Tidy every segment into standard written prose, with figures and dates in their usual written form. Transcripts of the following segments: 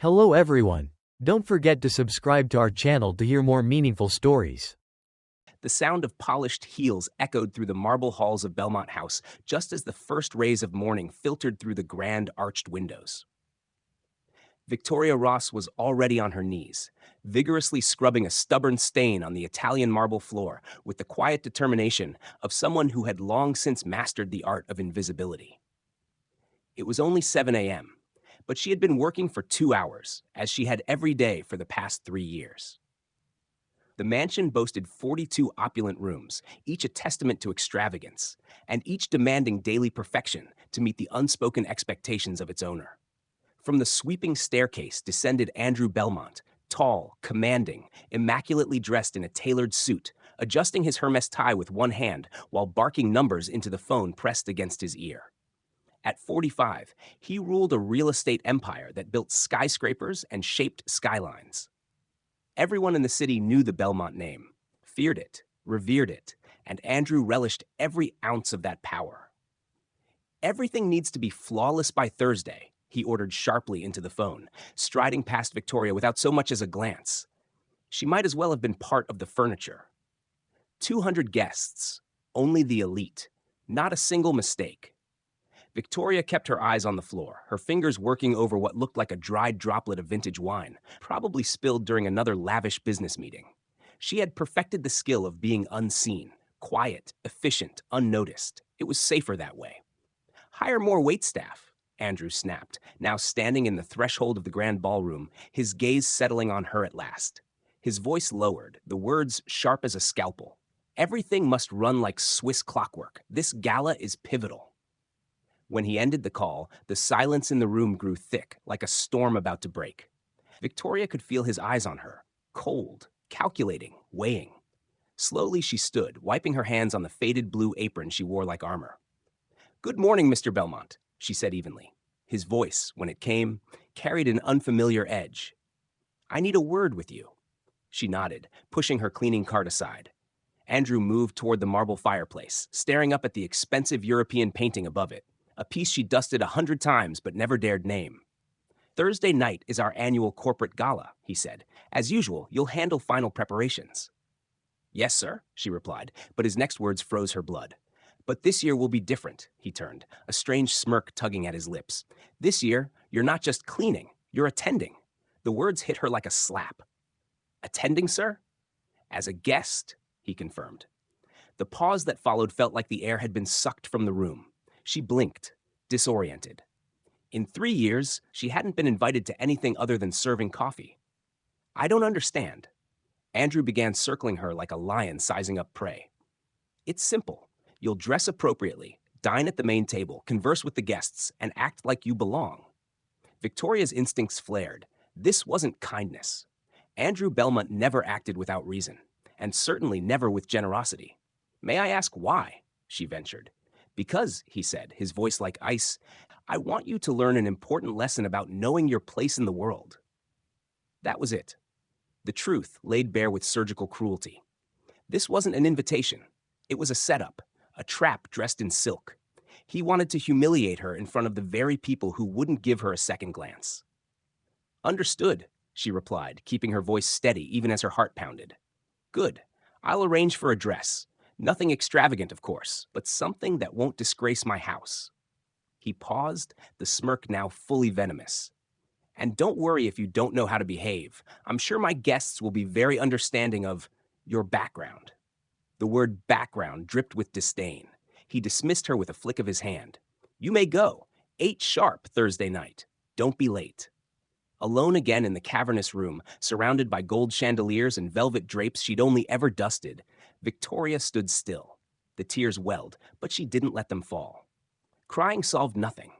Hello everyone. Don't forget to subscribe to our channel to hear more meaningful stories. The sound of polished heels echoed through the marble halls of Belmont House just as the first rays of morning filtered through the grand arched windows. Victoria Ross was already on her knees, vigorously scrubbing a stubborn stain on the Italian marble floor with the quiet determination of someone who had long since mastered the art of invisibility. It was only 7 a.m., but she had been working for 2 hours, as she had every day for the past 3 years. The mansion boasted 42 opulent rooms, each a testament to extravagance, and each demanding daily perfection to meet the unspoken expectations of its owner. From the sweeping staircase descended Andrew Belmont, tall, commanding, immaculately dressed in a tailored suit, adjusting his Hermes tie with one hand while barking numbers into the phone pressed against his ear. At 45, he ruled a real estate empire that built skyscrapers and shaped skylines. Everyone in the city knew the Belmont name, feared it, revered it, and Andrew relished every ounce of that power. "Everything needs to be flawless by Thursday," he ordered sharply into the phone, striding past Victoria without so much as a glance. She might as well have been part of the furniture. 200 guests, only the elite, not a single mistake. Victoria kept her eyes on the floor, her fingers working over what looked like a dried droplet of vintage wine, probably spilled during another lavish business meeting. She had perfected the skill of being unseen, quiet, efficient, unnoticed. It was safer that way. "Hire more waitstaff," Andrew snapped, now standing in the threshold of the grand ballroom, his gaze settling on her at last. His voice lowered, the words sharp as a scalpel. "Everything must run like Swiss clockwork. This gala is pivotal." When he ended the call, the silence in the room grew thick, like a storm about to break. Victoria could feel his eyes on her, cold, calculating, weighing. Slowly she stood, wiping her hands on the faded blue apron she wore like armor. "Good morning, Mr. Belmont," she said evenly. His voice, when it came, carried an unfamiliar edge. "I need a word with you." She nodded, pushing her cleaning cart aside. Andrew moved toward the marble fireplace, staring up at the expensive European painting above it, a piece she dusted 100 times but never dared name. "Thursday night is our annual corporate gala," he said. "As usual, you'll handle final preparations." "Yes, sir," she replied, but his next words froze her blood. "But this year will be different," he turned, a strange smirk tugging at his lips. "This year, you're not just cleaning, you're attending." The words hit her like a slap. "Attending, sir?" "As a guest," he confirmed. The pause that followed felt like the air had been sucked from the room. She blinked, disoriented. In 3 years, she hadn't been invited to anything other than serving coffee. "I don't understand." Andrew began circling her like a lion sizing up prey. "It's simple. You'll dress appropriately, dine at the main table, converse with the guests, and act like you belong." Victoria's instincts flared. This wasn't kindness. Andrew Belmont never acted without reason, and certainly never with generosity. "May I ask why?" she ventured. "Because," he said, his voice like ice, "I want you to learn an important lesson about knowing your place in the world." That was it. The truth laid bare with surgical cruelty. This wasn't an invitation. It was a setup, a trap dressed in silk. He wanted to humiliate her in front of the very people who wouldn't give her a second glance. "Understood," she replied, keeping her voice steady even as her heart pounded. "Good. I'll arrange for a dress. Nothing extravagant, of course, but something that won't disgrace my house." He paused, the smirk now fully venomous. "And don't worry if you don't know how to behave. I'm sure my guests will be very understanding of your background." The word background dripped with disdain. He dismissed her with a flick of his hand. "You may go. 8 sharp Thursday night. Don't be late." Alone again in the cavernous room, surrounded by gold chandeliers and velvet drapes she'd only ever dusted, Victoria stood still. The tears welled, but she didn't let them fall. Crying solved nothing.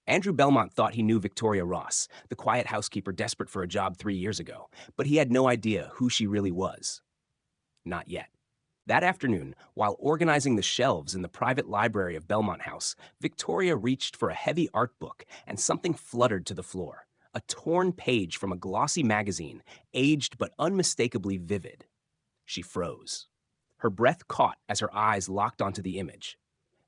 Andrew Belmont thought he knew Victoria Ross, the quiet housekeeper desperate for a job 3 years ago, but he had no idea who she really was. Not yet. That afternoon, while organizing the shelves in the private library of Belmont House, Victoria reached for a heavy art book and something fluttered to the floor. A torn page from a glossy magazine, aged but unmistakably vivid. She froze. Her breath caught as her eyes locked onto the image.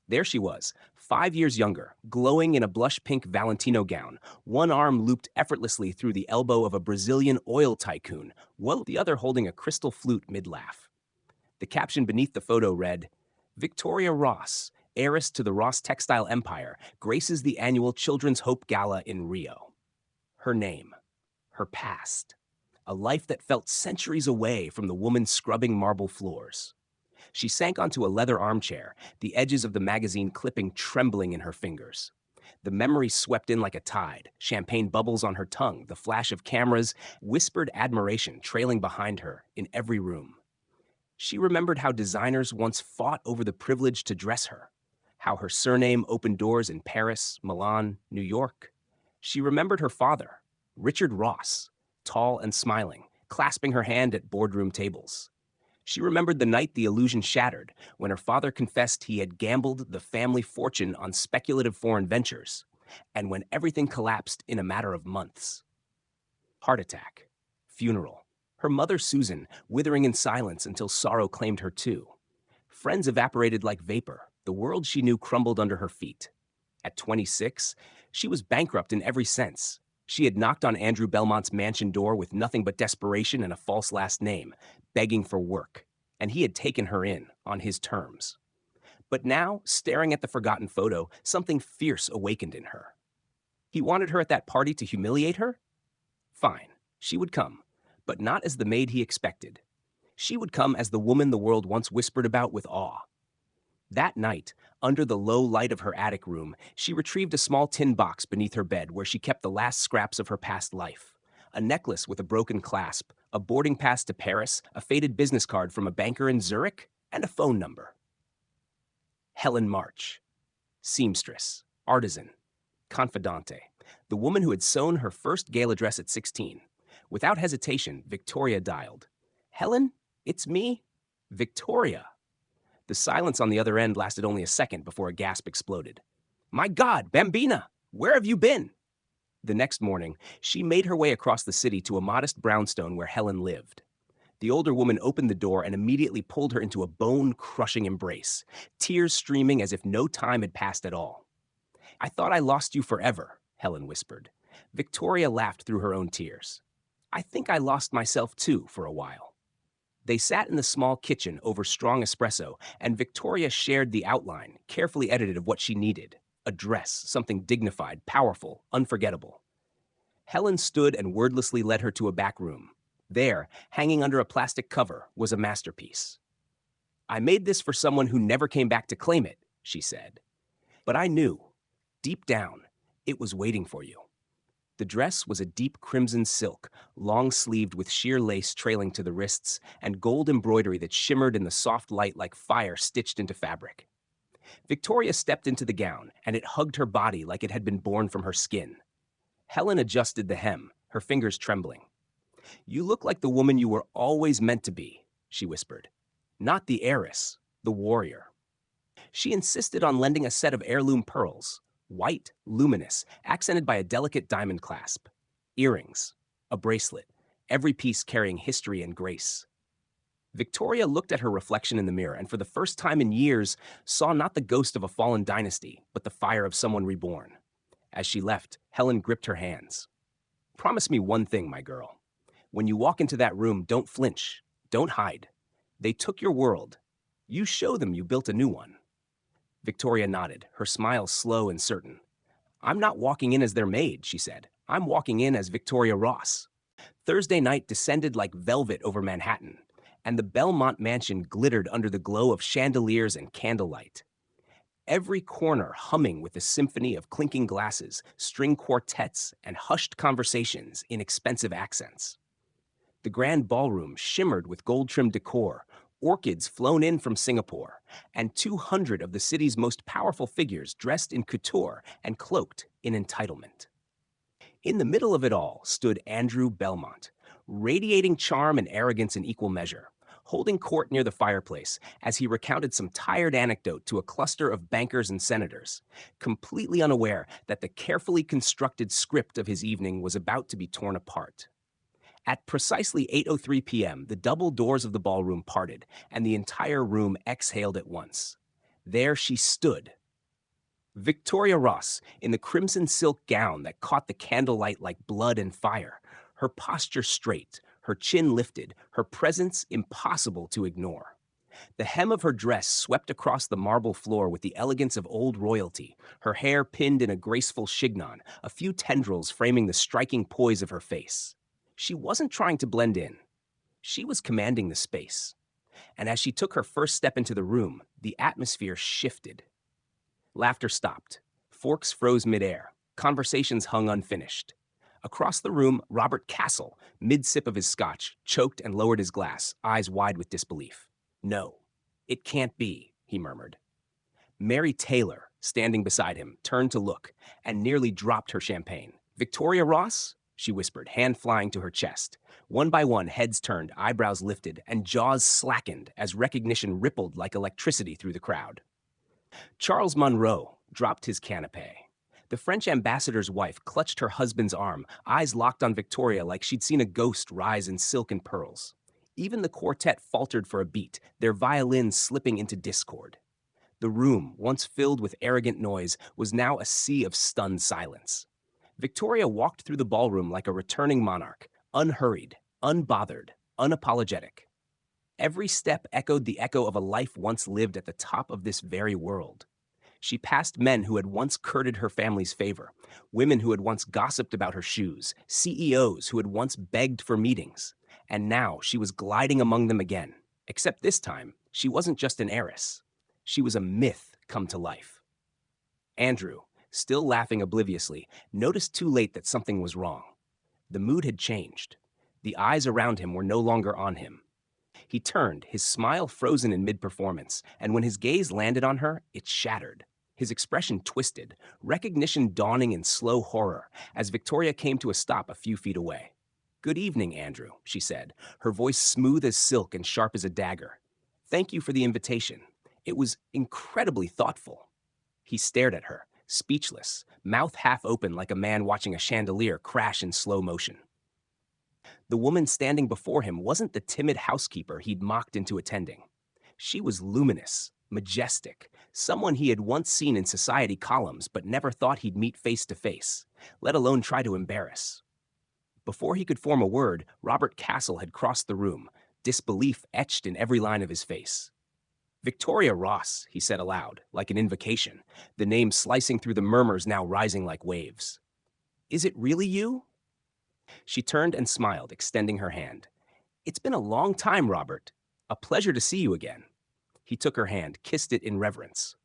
There she was, 5 years younger, glowing in a blush pink Valentino gown, one arm looped effortlessly through the elbow of a Brazilian oil tycoon, while the other holding a crystal flute mid-laugh. The caption beneath the photo read, "Victoria Ross, heiress to the Ross textile empire, graces the annual Children's Hope Gala in Rio." Her name, her past, a life that felt centuries away from the woman scrubbing marble floors. She sank onto a leather armchair, the edges of the magazine clipping trembling in her fingers. The memory swept in like a tide, champagne bubbles on her tongue, the flash of cameras, whispered admiration trailing behind her in every room. She remembered how designers once fought over the privilege to dress her, how her surname opened doors in Paris, Milan, New York. She remembered her father, Richard Ross, tall and smiling, clasping her hand at boardroom tables. She remembered the night the illusion shattered, when her father confessed he had gambled the family fortune on speculative foreign ventures, and when everything collapsed in a matter of months. Heart attack, funeral, her mother Susan withering in silence until sorrow claimed her too. Friends evaporated like vapor, the world she knew crumbled under her feet. At 26, she was bankrupt in every sense. She had knocked on Andrew Belmont's mansion door with nothing but desperation and a false last name, begging for work, and he had taken her in on his terms. But now, staring at the forgotten photo, something fierce awakened in her. He wanted her at that party to humiliate her? Fine, she would come, but not as the maid he expected. She would come as the woman the world once whispered about with awe. That night, under the low light of her attic room, she retrieved a small tin box beneath her bed where she kept the last scraps of her past life. A necklace with a broken clasp, a boarding pass to Paris, a faded business card from a banker in Zurich, and a phone number. Helen March. Seamstress, artisan, confidante, the woman who had sewn her first gala dress at 16. Without hesitation, Victoria dialed. "Helen, it's me, Victoria." The silence on the other end lasted only a second before a gasp exploded. "My God, Bambina, where have you been?" The next morning, she made her way across the city to a modest brownstone where Helen lived. The older woman opened the door and immediately pulled her into a bone-crushing embrace, tears streaming as if no time had passed at all. "I thought I lost you forever," Helen whispered. Victoria laughed through her own tears. "I think I lost myself too for a while." They sat in the small kitchen over strong espresso, and Victoria shared the outline, carefully edited, of what she needed. A dress, something dignified, powerful, unforgettable. Helen stood and wordlessly led her to a back room. There, hanging under a plastic cover, was a masterpiece. "I made this for someone who never came back to claim it," she said. "But I knew, deep down, it was waiting for you." The dress was a deep crimson silk, long-sleeved with sheer lace trailing to the wrists, and gold embroidery that shimmered in the soft light like fire stitched into fabric. Victoria stepped into the gown, and it hugged her body like it had been born from her skin. Helen adjusted the hem, her fingers trembling. "You look like the woman you were always meant to be," she whispered. "Not the heiress, the warrior." She insisted on lending a set of heirloom pearls, white, luminous, accented by a delicate diamond clasp. Earrings, a bracelet, every piece carrying history and grace. Victoria looked at her reflection in the mirror and for the first time in years saw not the ghost of a fallen dynasty, but the fire of someone reborn. As she left, Helen gripped her hands. "Promise me one thing, my girl. When you walk into that room, don't flinch, don't hide. They took your world. You show them you built a new one." Victoria nodded, her smile slow and certain. "I'm not walking in as their maid," she said. "I'm walking in as Victoria Ross." Thursday night descended like velvet over Manhattan, and the Belmont mansion glittered under the glow of chandeliers and candlelight. Every corner humming with the symphony of clinking glasses, string quartets, and hushed conversations in expensive accents. The grand ballroom shimmered with gold-trimmed decor, orchids flown in from Singapore, and 200 of the city's most powerful figures dressed in couture and cloaked in entitlement. In the middle of it all stood Andrew Belmont, radiating charm and arrogance in equal measure, holding court near the fireplace as he recounted some tired anecdote to a cluster of bankers and senators, completely unaware that the carefully constructed script of his evening was about to be torn apart. At precisely 8:03 p.m., the double doors of the ballroom parted, and the entire room exhaled at once. There she stood. Victoria Ross, in the crimson silk gown that caught the candlelight like blood and fire, her posture straight, her chin lifted, her presence impossible to ignore. The hem of her dress swept across the marble floor with the elegance of old royalty, her hair pinned in a graceful chignon, a few tendrils framing the striking poise of her face. She wasn't trying to blend in. She was commanding the space. And as she took her first step into the room, the atmosphere shifted. Laughter stopped. Forks froze midair. Conversations hung unfinished. Across the room, Robert Castle, mid-sip of his scotch, choked and lowered his glass, eyes wide with disbelief. "No, it can't be," he murmured. Mary Taylor, standing beside him, turned to look and nearly dropped her champagne. "Victoria Ross?" she whispered, hand flying to her chest. One by one, heads turned, eyebrows lifted, and jaws slackened as recognition rippled like electricity through the crowd. Charles Monroe dropped his canapé. The French ambassador's wife clutched her husband's arm, eyes locked on Victoria like she'd seen a ghost rise in silk and pearls. Even the quartet faltered for a beat, their violins slipping into discord. The room, once filled with arrogant noise, was now a sea of stunned silence. Victoria walked through the ballroom like a returning monarch, unhurried, unbothered, unapologetic. Every step echoed the echo of a life once lived at the top of this very world. She passed men who had once courted her family's favor, women who had once gossiped about her shoes, CEOs who had once begged for meetings, and now she was gliding among them again. Except this time, she wasn't just an heiress. She was a myth come to life. Andrew, still laughing obliviously, noticed too late that something was wrong. The mood had changed. The eyes around him were no longer on him. He turned, his smile frozen in mid-performance, and when his gaze landed on her, it shattered. His expression twisted, recognition dawning in slow horror, as Victoria came to a stop a few feet away. "Good evening, Andrew," she said, her voice smooth as silk and sharp as a dagger. "Thank you for the invitation. It was incredibly thoughtful." He stared at her, speechless, mouth half open like a man watching a chandelier crash in slow motion. The woman standing before him wasn't the timid housekeeper he'd mocked into attending. She was luminous, majestic, someone he had once seen in society columns but never thought he'd meet face to face, let alone try to embarrass. Before he could form a word, Robert Castle had crossed the room, disbelief etched in every line of his face. "Victoria Ross," he said aloud, like an invocation, the name slicing through the murmurs now rising like waves. "Is it really you?" She turned and smiled, extending her hand. "It's been a long time, Robert. A pleasure to see you again." He took her hand, kissed it in reverence.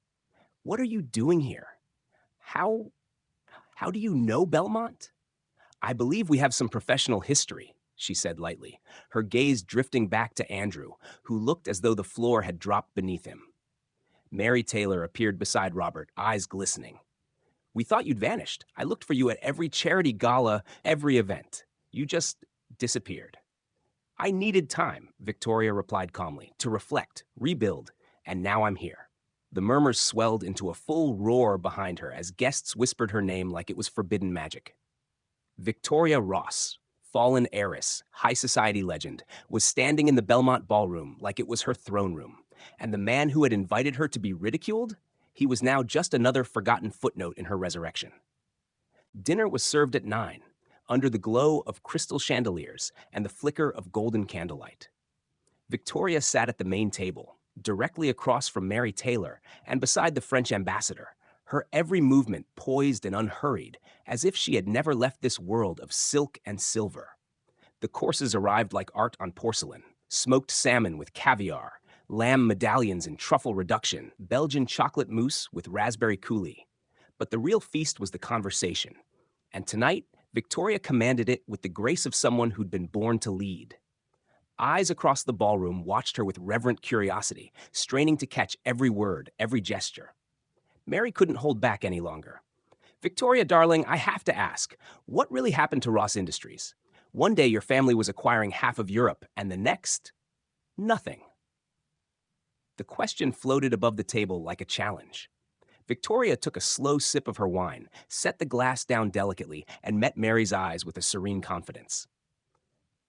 "What are you doing here? How do you know Belmont?" "I believe we have some professional history," she said lightly, her gaze drifting back to Andrew, who looked as though the floor had dropped beneath him. Mary Taylor appeared beside Robert, eyes glistening. "We thought you'd vanished. I looked for you at every charity gala, every event. You just disappeared." "I needed time," Victoria replied calmly, "to reflect, rebuild, and now I'm here." The murmurs swelled into a full roar behind her as guests whispered her name like it was forbidden magic. Victoria Ross, fallen heiress, high society legend, was standing in the Belmont ballroom like it was her throne room, and the man who had invited her to be ridiculed, he was now just another forgotten footnote in her resurrection. Dinner was served at 9, under the glow of crystal chandeliers and the flicker of golden candlelight. Victoria sat at the main table, directly across from Mary Taylor and beside the French ambassador, her every movement poised and unhurried, as if she had never left this world of silk and silver. The courses arrived like art on porcelain: smoked salmon with caviar, lamb medallions in truffle reduction, Belgian chocolate mousse with raspberry coulis. But the real feast was the conversation. And tonight, Victoria commanded it with the grace of someone who'd been born to lead. Eyes across the ballroom watched her with reverent curiosity, straining to catch every word, every gesture. Mary couldn't hold back any longer. "Victoria, darling, I have to ask, what really happened to Ross Industries? One day your family was acquiring half of Europe, and the next, nothing." The question floated above the table like a challenge. Victoria took a slow sip of her wine, set the glass down delicately, and met Mary's eyes with a serene confidence.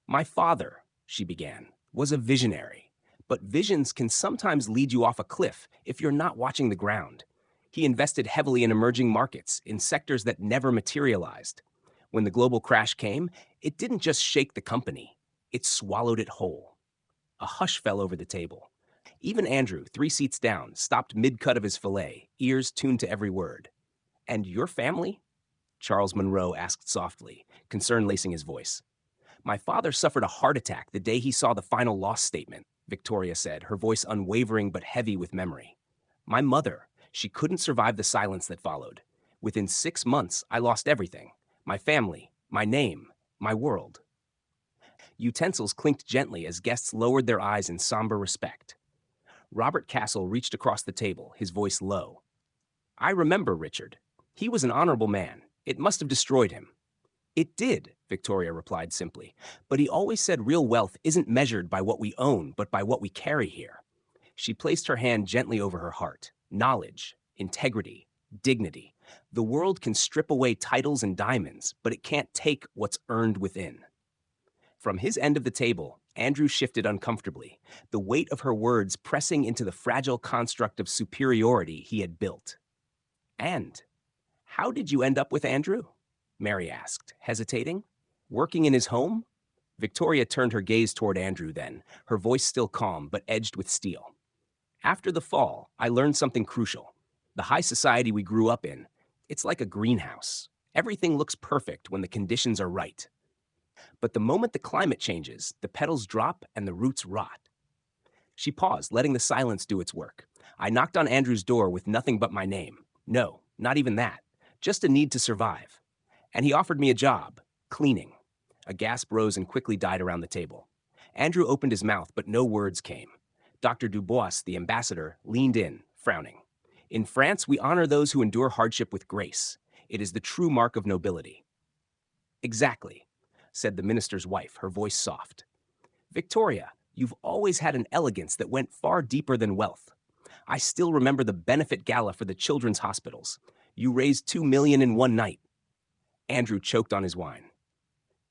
"My father," she began, "was a visionary. But visions can sometimes lead you off a cliff if you're not watching the ground. He invested heavily in emerging markets, in sectors that never materialized. When the global crash came, it didn't just shake the company, it swallowed it whole. A hush fell over the table. Even Andrew, 3 seats down, stopped mid-cut of his fillet, ears tuned to every word. "And your family?" Charles Monroe asked softly, concern lacing his voice. "My father suffered a heart attack the day he saw the final loss statement," Victoria said, her voice unwavering but heavy with memory. "My mother, she couldn't survive the silence that followed. Within 6 months, I lost everything. My family, my name, my world." Utensils clinked gently as guests lowered their eyes in somber respect. Robert Castle reached across the table, his voice low. "I remember Richard. He was an honorable man. It must have destroyed him." "It did," Victoria replied simply. "But he always said real wealth isn't measured by what we own, but by what we carry here." She placed her hand gently over her heart. "Knowledge, integrity, dignity. The world can strip away titles and diamonds, but it can't take what's earned within." From his end of the table, Andrew shifted uncomfortably, the weight of her words pressing into the fragile construct of superiority he had built. "And how did you end up with Andrew?" Mary asked, hesitating. "Working in his home?" Victoria turned her gaze toward Andrew then, her voice still calm but edged with steel. "After the fall, I learned something crucial. The high society we grew up in, it's like a greenhouse. Everything looks perfect when the conditions are right. But the moment the climate changes, the petals drop and the roots rot." She paused, letting the silence do its work. "I knocked on Andrew's door with nothing but my name. No, not even that. Just a need to survive. And he offered me a job, cleaning." A gasp rose and quickly died around the table. Andrew opened his mouth, but no words came. Dr. Dubois, the ambassador, leaned in, frowning. "In France, we honor those who endure hardship with grace. It is the true mark of nobility." "Exactly," said the minister's wife, her voice soft. "Victoria, you've always had an elegance that went far deeper than wealth. I still remember the benefit gala for the children's hospitals. You raised $2 million in one night." Andrew choked on his wine.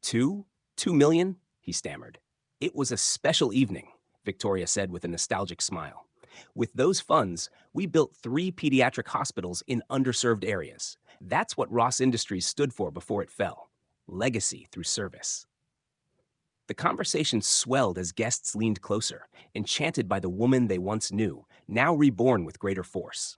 "2 million?" he stammered. "It was a special evening," Victoria said with a nostalgic smile. "With those funds, we built 3 pediatric hospitals in underserved areas. That's what Ross Industries stood for before it fell. Legacy through service." The conversation swelled as guests leaned closer, enchanted by the woman they once knew, now reborn with greater force.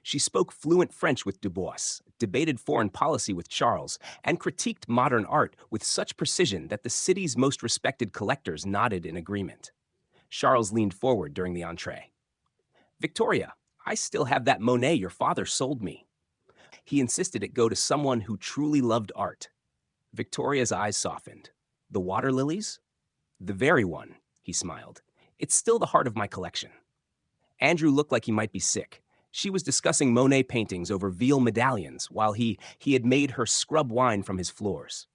She spoke fluent French with Dubois, debated foreign policy with Charles, and critiqued modern art with such precision that the city's most respected collectors nodded in agreement. Charles leaned forward during the entree. "Victoria, I still have that Monet your father sold me." He insisted it go to someone who truly loved art. Victoria's eyes softened. "The water lilies?" "The very one," he smiled. "It's still the heart of my collection." Andrew looked like he might be sick. She was discussing Monet paintings over veal medallions while he had made her scrub wine from his floors.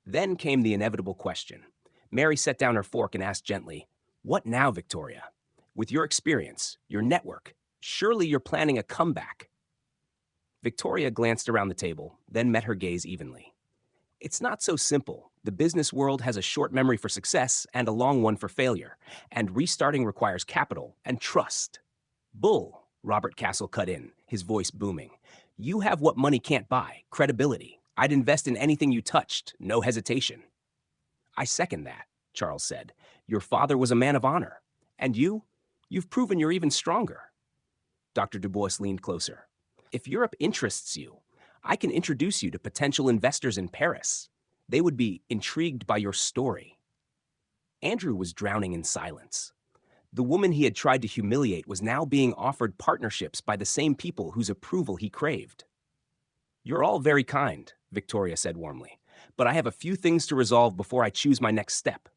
Then came the inevitable question. Mary set down her fork and asked gently, "What now, Victoria? With your experience, your network, surely you're planning a comeback." Victoria glanced around the table, then met her gaze evenly. "It's not so simple. The business world has a short memory for success and a long one for failure, and restarting requires capital and trust." "Bull," Robert Castle cut in, his voice booming. "You have what money can't buy, credibility. I'd invest in anything you touched, no hesitation." "I second that," Charles said. "Your father was a man of honor. And you've proven you're even stronger." Dr. Dubois leaned closer. "If Europe interests you, I can introduce you to potential investors in Paris. They would be intrigued by your story." Andrew was drowning in silence. The woman he had tried to humiliate was now being offered partnerships by the same people whose approval he craved. "You're all very kind," Victoria said warmly, "but I have a few things to resolve before I choose my next step."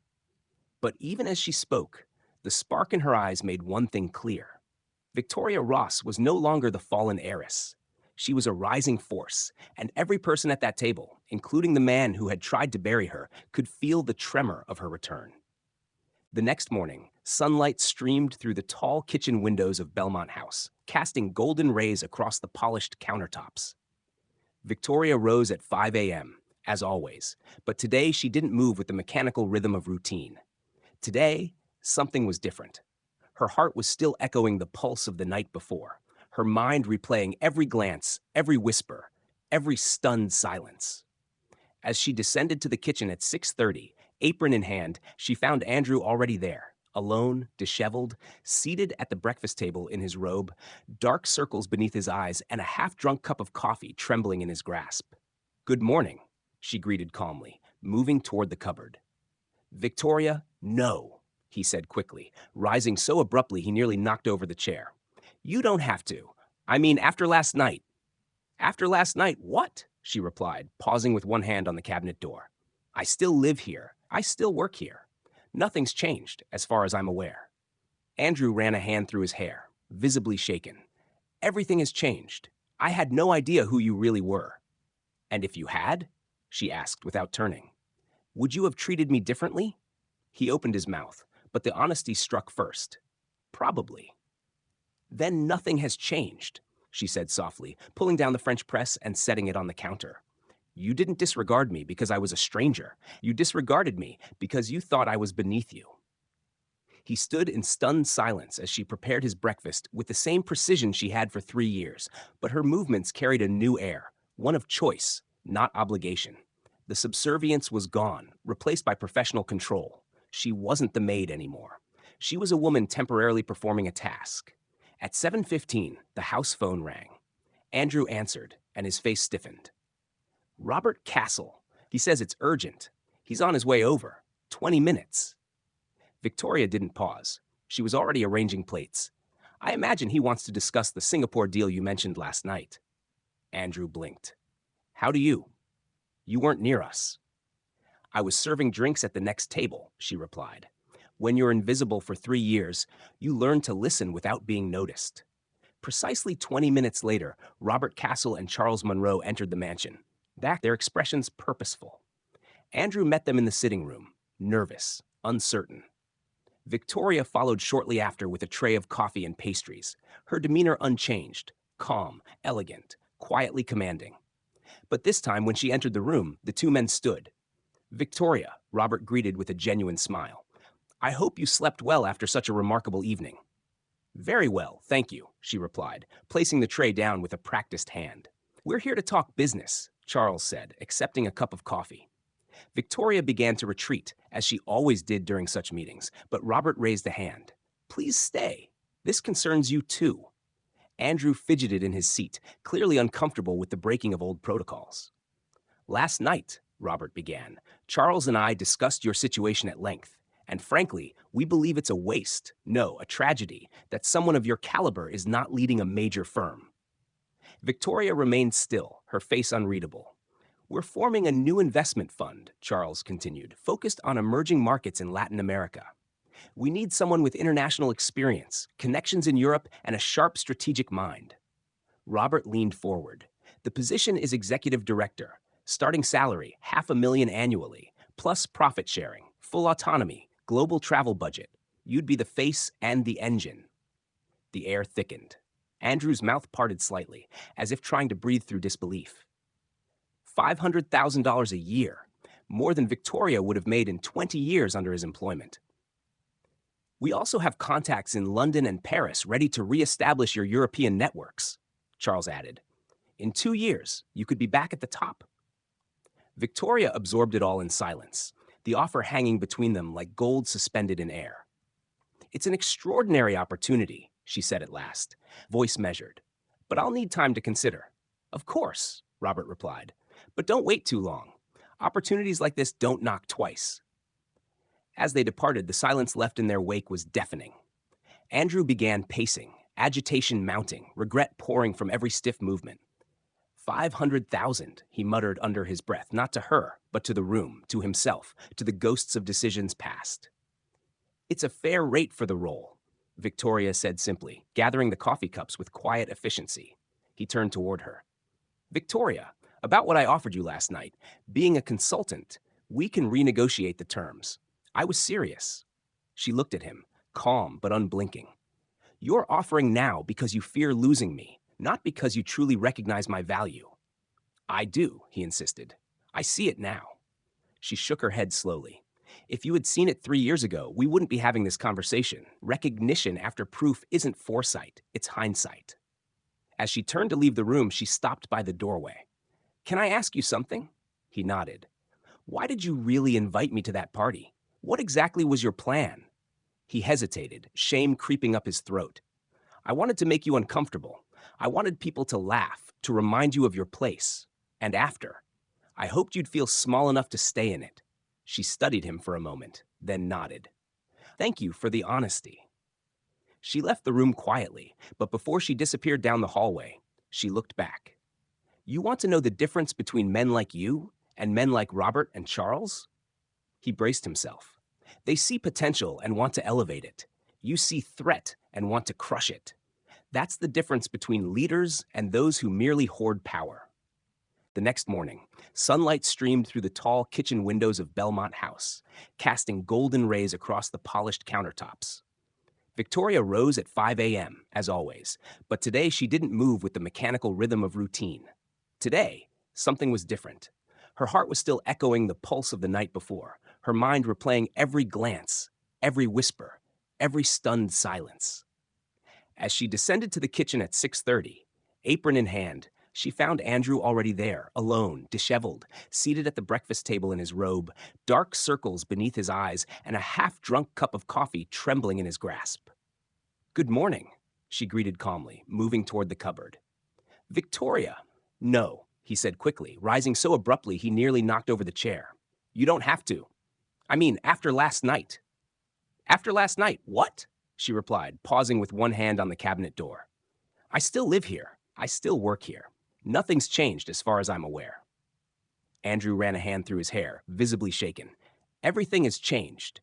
But even as she spoke, the spark in her eyes made one thing clear. Victoria Ross was no longer the fallen heiress. She was a rising force, and every person at that table, including the man who had tried to bury her, could feel the tremor of her return. The next morning, sunlight streamed through the tall kitchen windows of Belmont House, casting golden rays across the polished countertops. Victoria rose at 5 a.m., as always, but today she didn't move with the mechanical rhythm of routine. Today, something was different. Her heart was still echoing the pulse of the night before, her mind replaying every glance, every whisper, every stunned silence. As she descended to the kitchen at 6:30, apron in hand, she found Andrew already there, alone, disheveled, seated at the breakfast table in his robe, dark circles beneath his eyes, and a half-drunk cup of coffee trembling in his grasp. "Good morning," she greeted calmly, moving toward the cupboard. "Victoria, no," he said quickly, rising so abruptly he nearly knocked over the chair. "You don't have to. I mean, after last night." "After last night, what?" she replied, pausing with one hand on the cabinet door. "I still live here. I still work here. Nothing's changed, as far as I'm aware." Andrew ran a hand through his hair, visibly shaken. "Everything has changed. I had no idea who you really were." "And if you had?" she asked without turning. "Would you have treated me differently?" He opened his mouth, but the honesty struck first. "Probably." "Then nothing has changed," she said softly, pulling down the French press and setting it on the counter. "You didn't disregard me because I was a stranger. You disregarded me because you thought I was beneath you." He stood in stunned silence as she prepared his breakfast with the same precision she had for 3 years, but her movements carried a new air, one of choice, not obligation. The subservience was gone, replaced by professional control. She wasn't the maid anymore. She was a woman temporarily performing a task. At 7:15, the house phone rang. Andrew answered, and his face stiffened. "Robert Castle. He says it's urgent. He's on his way over. 20 minutes. Victoria didn't pause. She was already arranging plates. "I imagine he wants to discuss the Singapore deal you mentioned last night." Andrew blinked. "How do you? You weren't near us." "I was serving drinks at the next table," she replied. "When you're invisible for 3 years, you learn to listen without being noticed." Precisely 20 minutes later, Robert Castle and Charles Monroe entered the mansion, their expressions purposeful. Andrew met them in the sitting room, nervous, uncertain. Victoria followed shortly after with a tray of coffee and pastries, her demeanor unchanged, calm, elegant, quietly commanding. But this time, when she entered the room, the two men stood. "Victoria," Robert greeted with a genuine smile. "I hope you slept well after such a remarkable evening." "Very well, thank you," she replied, placing the tray down with a practiced hand. "We're here to talk business," Charles said, accepting a cup of coffee. Victoria began to retreat, as she always did during such meetings, but Robert raised a hand. "Please stay. This concerns you too." Andrew fidgeted in his seat, clearly uncomfortable with the breaking of old protocols. "Last night," Robert began, "Charles and I discussed your situation at length, and frankly, we believe it's a waste, no, a tragedy, that someone of your caliber is not leading a major firm." Victoria remained still, her face unreadable. "We're forming a new investment fund," Charles continued, "focused on emerging markets in Latin America. We need someone with international experience, connections in Europe, and a sharp strategic mind." Robert leaned forward. "The position is executive director. Starting salary, $500,000 annually, plus profit sharing, full autonomy, global travel budget. You'd be the face and the engine." The air thickened. Andrew's mouth parted slightly, as if trying to breathe through disbelief. $500,000 a year, more than Victoria would have made in 20 years under his employment. "We also have contacts in London and Paris ready to re-establish your European networks," Charles added. "In 2 years, you could be back at the top." Victoria absorbed it all in silence, the offer hanging between them like gold suspended in air. "It's an extraordinary opportunity," she said at last, voice measured. "But I'll need time to consider." "Of course," Robert replied. "But don't wait too long. Opportunities like this don't knock twice." As they departed, the silence left in their wake was deafening. Andrew began pacing, agitation mounting, regret pouring from every stiff movement. 500,000, he muttered under his breath, not to her, but to the room, to himself, to the ghosts of decisions past. "It's a fair rate for the role," Victoria said simply, gathering the coffee cups with quiet efficiency. He turned toward her. "Victoria, about what I offered you last night, being a consultant, we can renegotiate the terms. I was serious." She looked at him, calm but unblinking. "You're offering now because you fear losing me, not because you truly recognize my value." "I do," he insisted. "I see it now." She shook her head slowly. If you had seen it 3 years ago, we wouldn't be having this conversation. Recognition after proof isn't foresight, it's hindsight. As she turned to leave the room, she stopped by the doorway. Can I ask you something? He nodded. Why did you really invite me to that party? What exactly was your plan? He hesitated, shame creeping up his throat. I wanted to make you uncomfortable. I wanted people to laugh, to remind you of your place. And after, I hoped you'd feel small enough to stay in it. She studied him for a moment, then nodded. Thank you for the honesty. She left the room quietly, but before she disappeared down the hallway, she looked back. You want to know the difference between men like you and men like Robert and Charles? He braced himself. They see potential and want to elevate it. You see threat and want to crush it. That's the difference between leaders and those who merely hoard power. The next morning, sunlight streamed through the tall kitchen windows of Belmont House, casting golden rays across the polished countertops. Victoria rose at 5 a.m., as always, but today she didn't move with the mechanical rhythm of routine. Today, something was different. Her heart was still echoing the pulse of the night before, her mind replaying every glance, every whisper, every stunned silence. As she descended to the kitchen at 6:30, apron in hand, she found Andrew already there, alone, disheveled, seated at the breakfast table in his robe, dark circles beneath his eyes, and a half-drunk cup of coffee trembling in his grasp. Good morning, she greeted calmly, moving toward the cupboard. Victoria. No, he said quickly, rising so abruptly he nearly knocked over the chair. You don't have to. I mean, after last night. After last night, what? She replied, pausing with one hand on the cabinet door. I still live here. I still work here. Nothing's changed as far as I'm aware. Andrew ran a hand through his hair, visibly shaken. Everything has changed.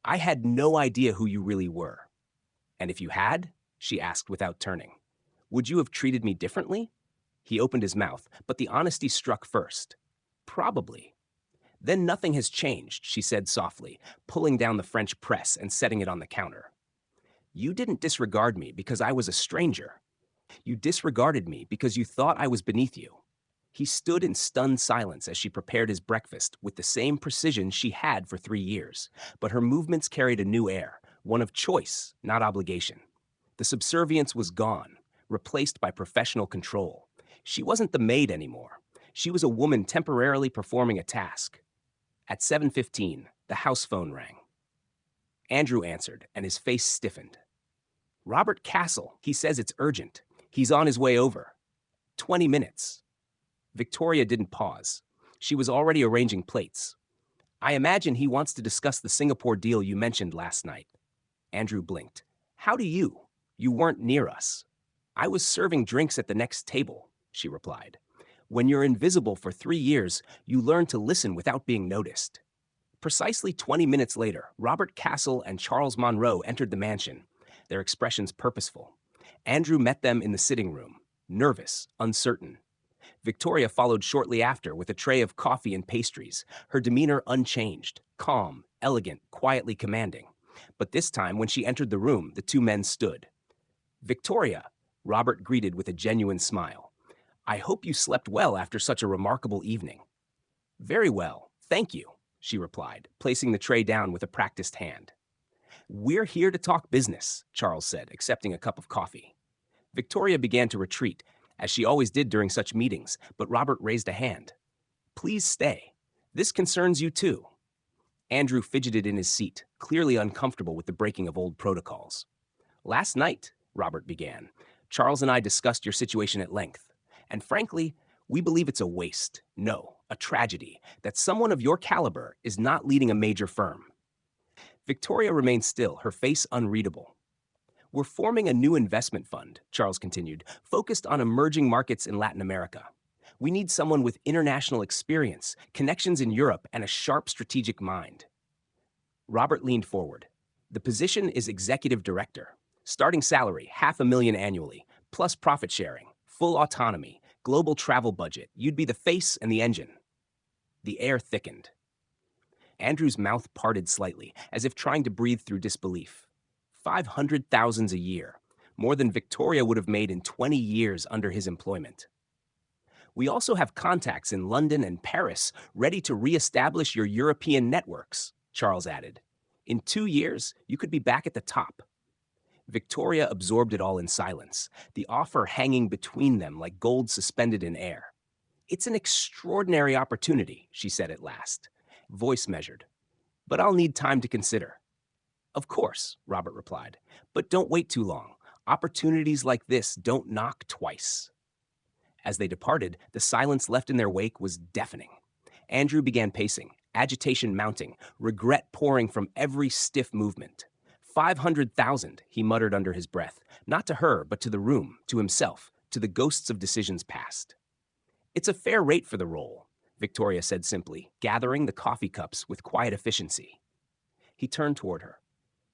I had no idea who you really were. And if you had, she asked without turning, would you have treated me differently? He opened his mouth, but the honesty struck first. Probably. Then nothing has changed, she said softly, pulling down the French press and setting it on the counter. You didn't disregard me because I was a stranger. You disregarded me because you thought I was beneath you. He stood in stunned silence as she prepared his breakfast with the same precision she had for 3 years, but her movements carried a new air, one of choice, not obligation. The subservience was gone, replaced by professional control. She wasn't the maid anymore. She was a woman temporarily performing a task. At 7:15, the house phone rang. Andrew answered, and his face stiffened. Robert Castle, he says it's urgent. He's on his way over. 20 minutes. Victoria didn't pause. She was already arranging plates. I imagine he wants to discuss the Singapore deal you mentioned last night. Andrew blinked. How do you? You weren't near us. I was serving drinks at the next table, she replied. When you're invisible for 3 years, you learn to listen without being noticed. Precisely 20 minutes later, Robert Castle and Charles Monroe entered the mansion, their expressions purposeful. Andrew met them in the sitting room, nervous, uncertain. Victoria followed shortly after with a tray of coffee and pastries, her demeanor unchanged, calm, elegant, quietly commanding. But this time, when she entered the room, the two men stood. Victoria, Robert greeted with a genuine smile. I hope you slept well after such a remarkable evening. Very well, thank you, she replied, placing the tray down with a practiced hand. We're here to talk business, Charles said, accepting a cup of coffee. Victoria began to retreat, as she always did during such meetings, but Robert raised a hand. Please stay. This concerns you too. Andrew fidgeted in his seat, clearly uncomfortable with the breaking of old protocols. Last night, Robert began, Charles and I discussed your situation at length. And frankly, we believe it's a waste, no, a tragedy, that someone of your caliber is not leading a major firm. Victoria remained still, her face unreadable. We're forming a new investment fund, Charles continued, focused on emerging markets in Latin America. We need someone with international experience, connections in Europe, and a sharp strategic mind. Robert leaned forward. The position is executive director. Starting salary, $500,000 annually, plus profit sharing, full autonomy, global travel budget. You'd be the face and the engine. The air thickened. Andrew's mouth parted slightly, as if trying to breathe through disbelief. $500,000 a year, more than Victoria would have made in 20 years under his employment. We also have contacts in London and Paris ready to re-establish your European networks, Charles added. In 2 years, you could be back at the top. Victoria absorbed it all in silence, the offer hanging between them like gold suspended in air. It's an extraordinary opportunity, she said at last, voice measured. But I'll need time to consider. Of course, Robert replied, but don't wait too long. Opportunities like this don't knock twice. As they departed, the silence left in their wake was deafening. Andrew began pacing, agitation mounting, regret pouring from every stiff movement. 500,000, he muttered under his breath, not to her, but to the room, to himself, to the ghosts of decisions past. It's a fair rate for the role, Victoria said simply, gathering the coffee cups with quiet efficiency. He turned toward her.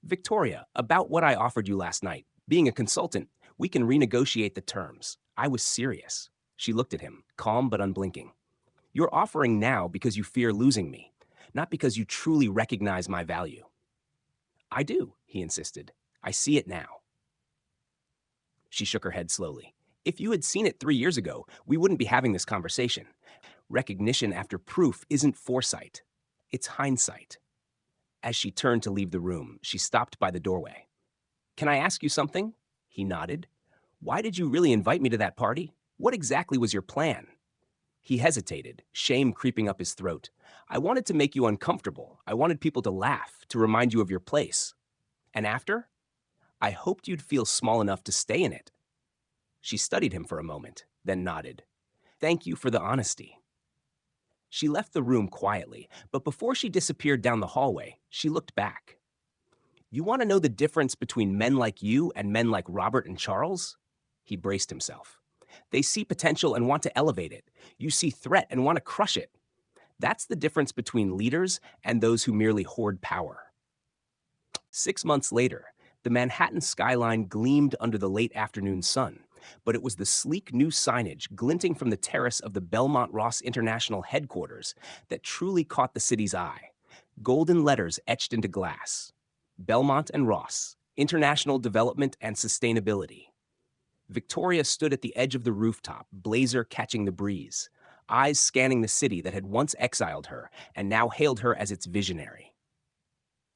Victoria, about what I offered you last night. Being a consultant, we can renegotiate the terms. I was serious. She looked at him, calm but unblinking. You're offering now because you fear losing me, not because you truly recognize my value. I do, he insisted. I see it now. She shook her head slowly. If you had seen it 3 years ago, we wouldn't be having this conversation. Recognition after proof isn't foresight. It's hindsight. As she turned to leave the room, she stopped by the doorway. Can I ask you something? He nodded. Why did you really invite me to that party? What exactly was your plan? He hesitated, shame creeping up his throat. I wanted to make you uncomfortable. I wanted people to laugh, to remind you of your place. And after? I hoped you'd feel small enough to stay in it. She studied him for a moment, then nodded. Thank you for the honesty. She left the room quietly, but before she disappeared down the hallway, she looked back. You want to know the difference between men like you and men like Robert and Charles? He braced himself. They see potential and want to elevate it. You see threat and want to crush it. That's the difference between leaders and those who merely hoard power. 6 months later, the Manhattan skyline gleamed under the late afternoon sun, but it was the sleek new signage glinting from the terrace of the Belmont Ross International headquarters that truly caught the city's eye. Golden letters etched into glass. Belmont and Ross, International Development and Sustainability. Victoria stood at the edge of the rooftop, blazer catching the breeze, eyes scanning the city that had once exiled her and now hailed her as its visionary.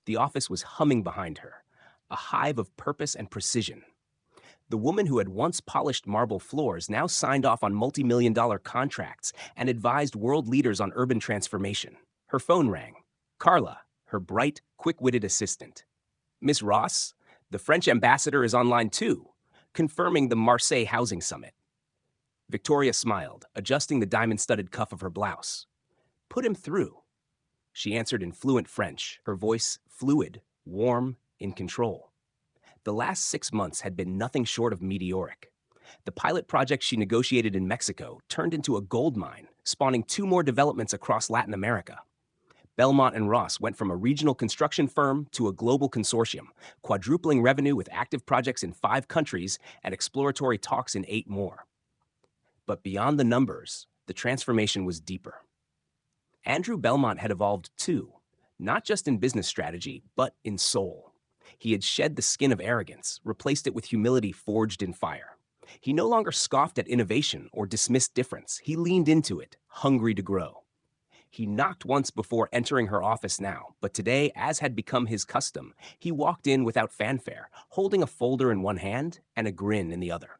The office was humming behind her, a hive of purpose and precision. The woman who had once polished marble floors now signed off on multi-million-dollar contracts and advised world leaders on urban transformation. Her phone rang. Carla, her bright, quick-witted assistant. Miss Ross, the French ambassador is on line 2, confirming the Marseille Housing Summit. Victoria smiled, adjusting the diamond-studded cuff of her blouse. Put him through. She answered in fluent French, her voice fluid, warm, in control. The last 6 months had been nothing short of meteoric. The pilot project she negotiated in Mexico turned into a gold mine, spawning 2 more developments across Latin America. Belmont and Ross went from a regional construction firm to a global consortium, quadrupling revenue with active projects in 5 countries and exploratory talks in 8 more. But beyond the numbers, the transformation was deeper. Andrew Belmont had evolved too, not just in business strategy, but in soul. He had shed the skin of arrogance, replaced it with humility forged in fire. He no longer scoffed at innovation or dismissed difference. He leaned into it, hungry to grow. He knocked once before entering her office now, but today, as had become his custom, he walked in without fanfare, holding a folder in one hand and a grin in the other.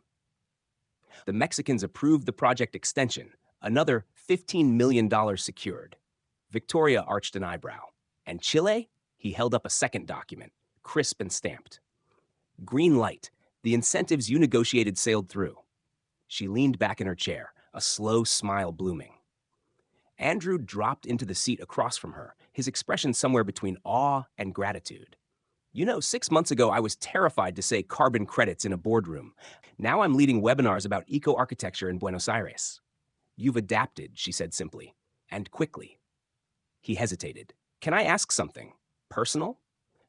The Mexicans approved the project extension, another $15 million secured. Victoria arched an eyebrow. And Chile? He held up a second document, crisp and stamped. Green light. The incentives you negotiated sailed through. She leaned back in her chair, a slow smile blooming. Andrew dropped into the seat across from her, his expression somewhere between awe and gratitude. 6 months ago I was terrified to say carbon credits in a boardroom. Now I'm leading webinars about eco-architecture in Buenos Aires. You've adapted, she said simply, and quickly. He hesitated. Can I ask something? Personal?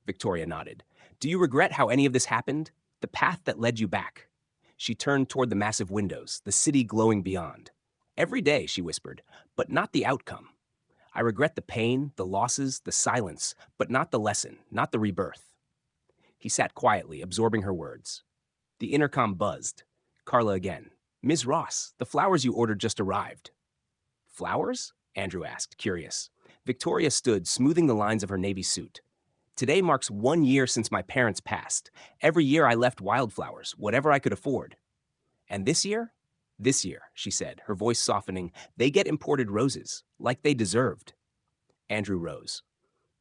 Victoria nodded. Do you regret how any of this happened? The path that led you back? She turned toward the massive windows, the city glowing beyond. Every day, she whispered, but not the outcome. I regret the pain, the losses, the silence, but not the lesson, not the rebirth. He sat quietly, absorbing her words. The intercom buzzed. Carla again. Ms. Ross, the flowers you ordered just arrived. Flowers? Andrew asked, curious. Victoria stood, smoothing the lines of her navy suit. Today marks 1 year since my parents passed. Every year I left wildflowers, whatever I could afford. And this year? This year, she said, her voice softening, they get imported roses, like they deserved. Andrew rose.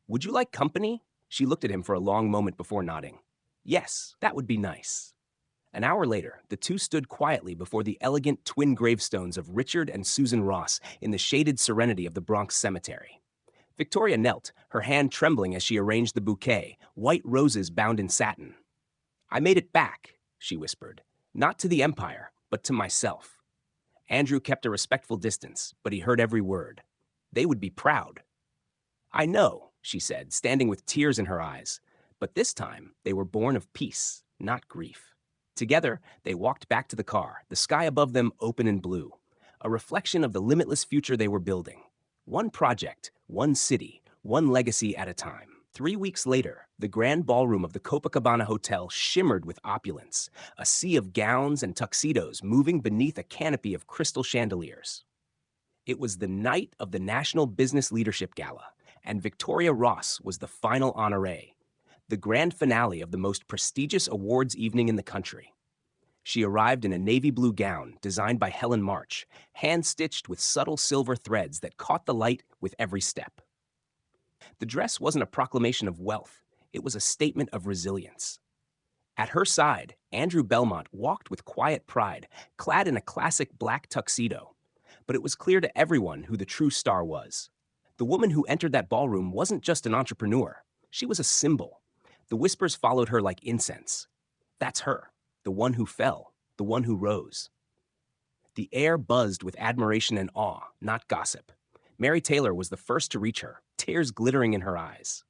Would you like company? She looked at him for a long moment before nodding. Yes, that would be nice. An hour later, the two stood quietly before the elegant twin gravestones of Richard and Susan Ross in the shaded serenity of the Bronx Cemetery. Victoria knelt, her hand trembling as she arranged the bouquet, white roses bound in satin. I made it back, she whispered, not to the Empire, but to myself. Andrew kept a respectful distance, but he heard every word. They would be proud. I know, she said, standing with tears in her eyes, but this time they were born of peace, not grief. Together, they walked back to the car, the sky above them open and blue, a reflection of the limitless future they were building. One project, one city, one legacy at a time. 3 weeks later, the grand ballroom of the Copacabana Hotel shimmered with opulence, a sea of gowns and tuxedos moving beneath a canopy of crystal chandeliers. It was the night of the National Business Leadership Gala, and Victoria Ross was the final honoree, the grand finale of the most prestigious awards evening in the country. She arrived in a navy blue gown designed by Helen March, hand-stitched with subtle silver threads that caught the light with every step. The dress wasn't a proclamation of wealth, it was a statement of resilience. At her side, Andrew Belmont walked with quiet pride, clad in a classic black tuxedo. But it was clear to everyone who the true star was. The woman who entered that ballroom wasn't just an entrepreneur, she was a symbol. The whispers followed her like incense. That's her, the one who fell, the one who rose. The air buzzed with admiration and awe, not gossip. Mary Taylor was the first to reach her, tears glittering in her eyes.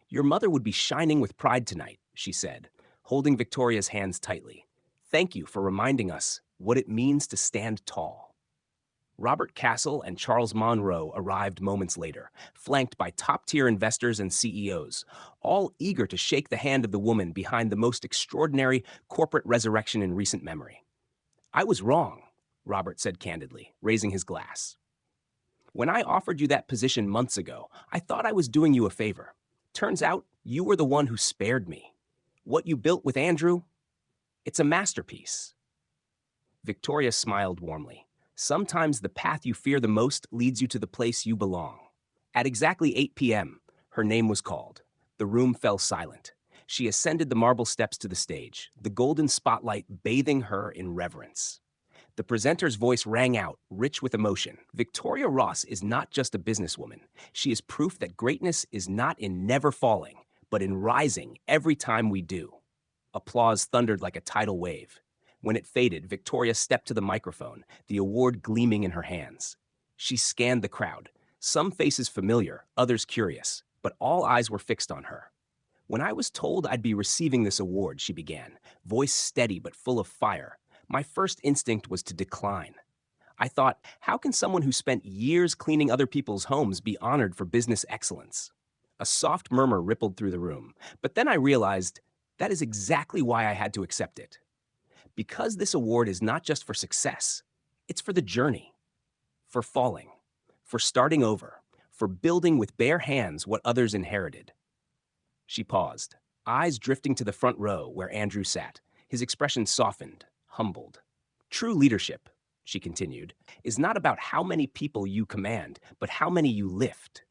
Your mother would be shining with pride tonight, she said, holding Victoria's hands tightly. Thank you for reminding us what it means to stand tall. Robert Castle and Charles Monroe arrived moments later, flanked by top-tier investors and CEOs, all eager to shake the hand of the woman behind the most extraordinary corporate resurrection in recent memory. I was wrong, Robert said candidly, raising his glass. When I offered you that position months ago, I thought I was doing you a favor. Turns out you were the one who spared me. What you built with Andrew, it's a masterpiece. Victoria smiled warmly. Sometimes the path you fear the most leads you to the place you belong. At exactly 8 p.m., her name was called. The room fell silent. She ascended the marble steps to the stage, the golden spotlight bathing her in reverence. The presenter's voice rang out, rich with emotion. Victoria Ross is not just a businesswoman. She is proof that greatness is not in never falling, but in rising every time we do. Applause thundered like a tidal wave. When it faded, Victoria stepped to the microphone, the award gleaming in her hands. She scanned the crowd, some faces familiar, others curious, but all eyes were fixed on her. When I was told I'd be receiving this award, she began, voice steady but full of fire, my first instinct was to decline. I thought, how can someone who spent years cleaning other people's homes be honored for business excellence? A soft murmur rippled through the room, but then I realized that is exactly why I had to accept it. Because this award is not just for success, it's for the journey, for falling, for starting over, for building with bare hands what others inherited. She paused, eyes drifting to the front row where Andrew sat, his expression softened, humbled. True leadership, she continued, is not about how many people you command, but how many you lift.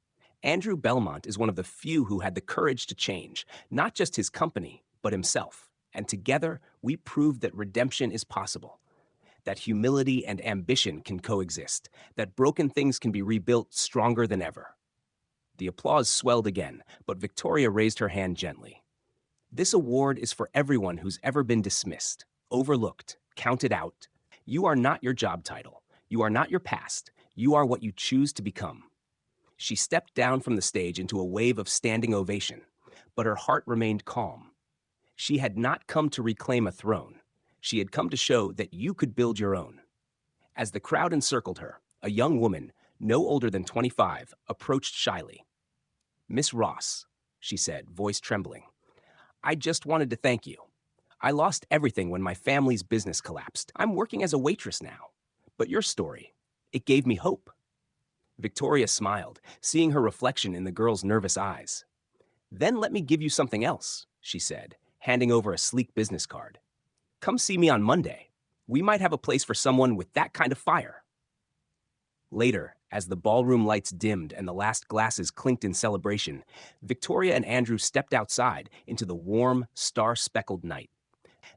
Andrew Belmont is one of the few who had the courage to change, not just his company, but himself. And together, we proved that redemption is possible, that humility and ambition can coexist, that broken things can be rebuilt stronger than ever. The applause swelled again, but Victoria raised her hand gently. This award is for everyone who's ever been dismissed, overlooked, counted out. You are not your job title. You are not your past. You are what you choose to become. She stepped down from the stage into a wave of standing ovation, but her heart remained calm. She had not come to reclaim a throne. She had come to show that you could build your own. As the crowd encircled her, a young woman, no older than 25, approached shyly. Miss Ross, she said, voice trembling, I just wanted to thank you. I lost everything when my family's business collapsed. I'm working as a waitress now. But your story, it gave me hope. Victoria smiled, seeing her reflection in the girl's nervous eyes. Then let me give you something else, she said, handing over a sleek business card. Come see me on Monday. We might have a place for someone with that kind of fire. Later, as the ballroom lights dimmed and the last glasses clinked in celebration, Victoria and Andrew stepped outside into the warm, star-speckled night.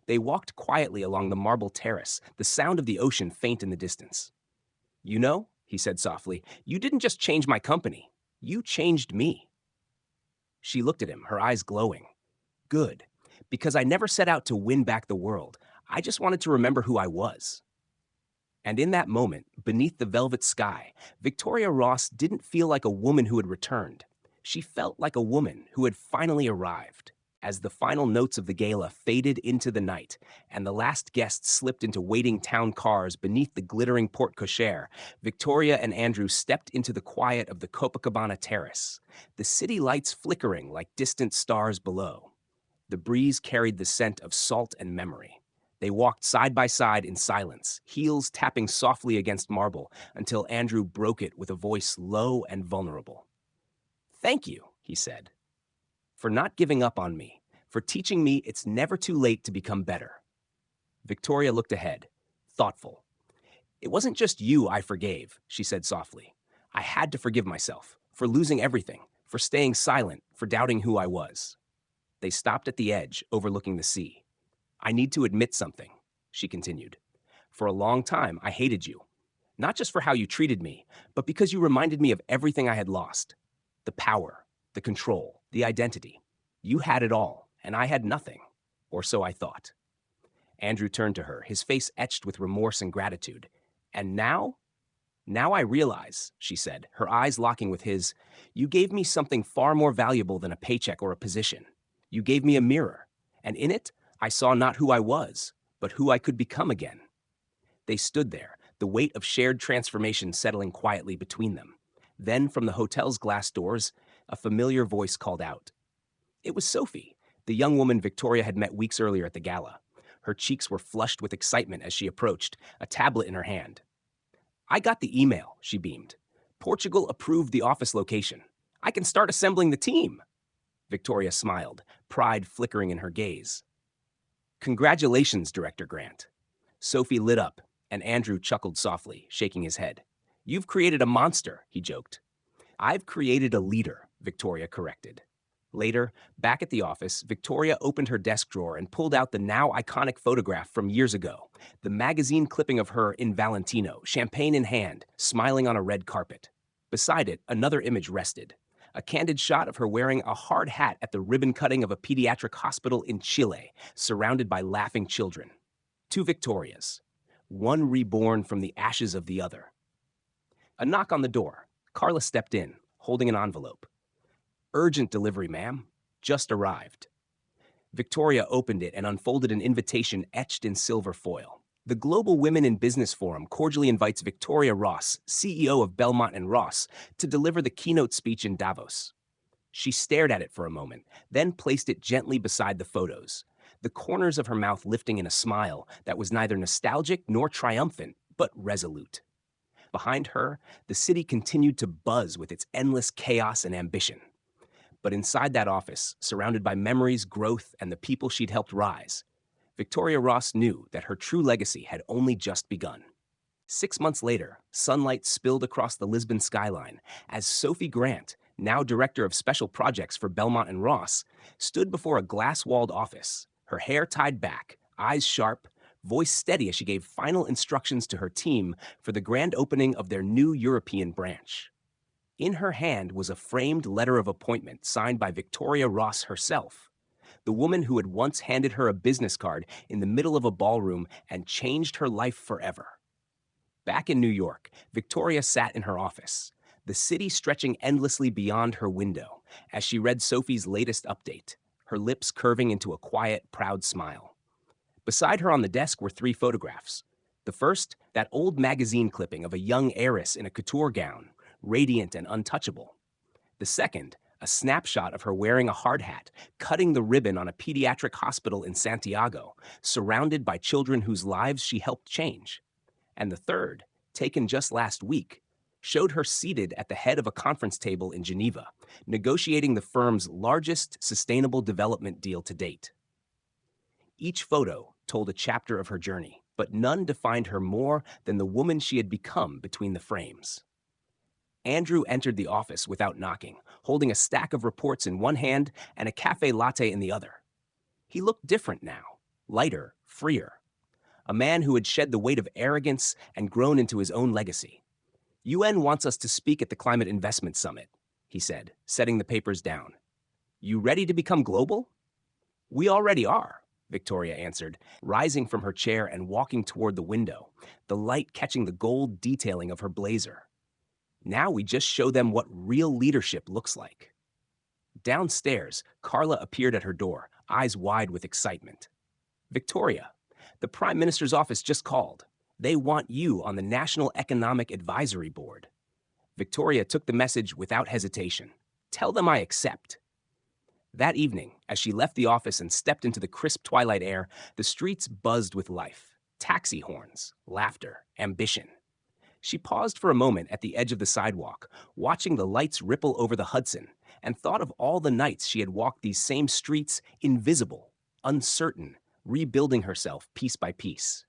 They walked quietly along the marble terrace, the sound of the ocean faint in the distance. You know, he said softly, you didn't just change my company. You changed me. She looked at him, her eyes glowing. Good, because I never set out to win back the world. I just wanted to remember who I was. And in that moment, beneath the velvet sky, Victoria Ross didn't feel like a woman who had returned. She felt like a woman who had finally arrived. As the final notes of the gala faded into the night, and the last guests slipped into waiting town cars beneath the glittering porte cochere, Victoria and Andrew stepped into the quiet of the Copacabana terrace, the city lights flickering like distant stars below. The breeze carried the scent of salt and memory. They walked side by side in silence, heels tapping softly against marble, until Andrew broke it with a voice low and vulnerable. Thank you, he said, for not giving up on me, for teaching me it's never too late to become better. Victoria looked ahead, thoughtful. It wasn't just you I forgave, she said softly. I had to forgive myself, for losing everything, for staying silent, for doubting who I was. They stopped at the edge, overlooking the sea. I need to admit something, she continued. For a long time, I hated you. Not just for how you treated me, but because you reminded me of everything I had lost. The power, the control, the identity. You had it all, and I had nothing. Or so I thought. Andrew turned to her, his face etched with remorse and gratitude. And now? Now I realize, she said, her eyes locking with his, you gave me something far more valuable than a paycheck or a position. You gave me a mirror, and in it, I saw not who I was, but who I could become again. They stood there, the weight of shared transformation settling quietly between them. Then, from the hotel's glass doors, a familiar voice called out. It was Sophie, the young woman Victoria had met weeks earlier at the gala. Her cheeks were flushed with excitement as she approached, a tablet in her hand. I got the email, she beamed. Portugal approved the office location. I can start assembling the team. Victoria smiled, pride flickering in her gaze. Congratulations, Director Grant. Sophie lit up, and Andrew chuckled softly, shaking his head. You've created a monster, he joked. I've created a leader, Victoria corrected. Later, back at the office, Victoria opened her desk drawer and pulled out the now iconic photograph from years ago, the magazine clipping of her in Valentino, champagne in hand, smiling on a red carpet. Beside it, another image rested, a candid shot of her wearing a hard hat at the ribbon cutting of a pediatric hospital in Chile, surrounded by laughing children. Two Victorias, one reborn from the ashes of the other. A knock on the door. Carla stepped in, holding an envelope. Urgent delivery, ma'am. Just arrived. Victoria opened it and unfolded an invitation etched in silver foil. The Global Women in Business Forum cordially invites Victoria Ross, CEO of Belmont and Ross, to deliver the keynote speech in Davos. She stared at it for a moment, then placed it gently beside the photos, the corners of her mouth lifting in a smile that was neither nostalgic nor triumphant, but resolute. Behind her, the city continued to buzz with its endless chaos and ambition. But inside that office, surrounded by memories, growth, and the people she'd helped rise, Victoria Ross knew that her true legacy had only just begun. 6 months later, sunlight spilled across the Lisbon skyline as Sophie Grant, now Director of Special Projects for Belmont and Ross, stood before a glass-walled office, her hair tied back, eyes sharp, voice steady as she gave final instructions to her team for the grand opening of their new European branch. In her hand was a framed letter of appointment signed by Victoria Ross herself, the woman who had once handed her a business card in the middle of a ballroom and changed her life forever. Back in New York, Victoria sat in her office, the city stretching endlessly beyond her window as she read Sophie's latest update, her lips curving into a quiet, proud smile. Beside her on the desk were 3 photographs. The first, that old magazine clipping of a young heiress in a couture gown, radiant and untouchable. The second, a snapshot of her wearing a hard hat, cutting the ribbon on a pediatric hospital in Santiago, surrounded by children whose lives she helped change. And the third, taken just last week, showed her seated at the head of a conference table in Geneva, negotiating the firm's largest sustainable development deal to date. Each photo told a chapter of her journey, but none defined her more than the woman she had become between the frames. Andrew entered the office without knocking, holding a stack of reports in one hand and a cafe latte in the other. He looked different now, lighter, freer. A man who had shed the weight of arrogance and grown into his own legacy. UN wants us to speak at the Climate Investment Summit, he said, setting the papers down. You ready to become global? We already are, Victoria answered, rising from her chair and walking toward the window, the light catching the gold detailing of her blazer. Now we just show them what real leadership looks like. Downstairs, Carla appeared at her door, eyes wide with excitement. Victoria, the Prime Minister's office just called. They want you on the National Economic Advisory Board. Victoria took the message without hesitation. Tell them I accept. That evening, as she left the office and stepped into the crisp twilight air, the streets buzzed with life. Taxi horns, laughter, ambition. She paused for a moment at the edge of the sidewalk, watching the lights ripple over the Hudson, and thought of all the nights she had walked these same streets, invisible, uncertain, rebuilding herself piece by piece.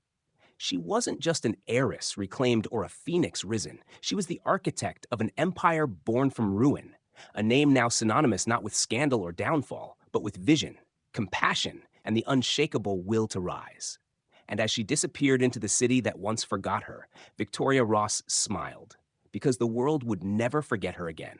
She wasn't just an heiress reclaimed or a phoenix risen. She was the architect of an empire born from ruin, a name now synonymous not with scandal or downfall, but with vision, compassion, and the unshakable will to rise. And as she disappeared into the city that once forgot her, Victoria Ross smiled, because the world would never forget her again.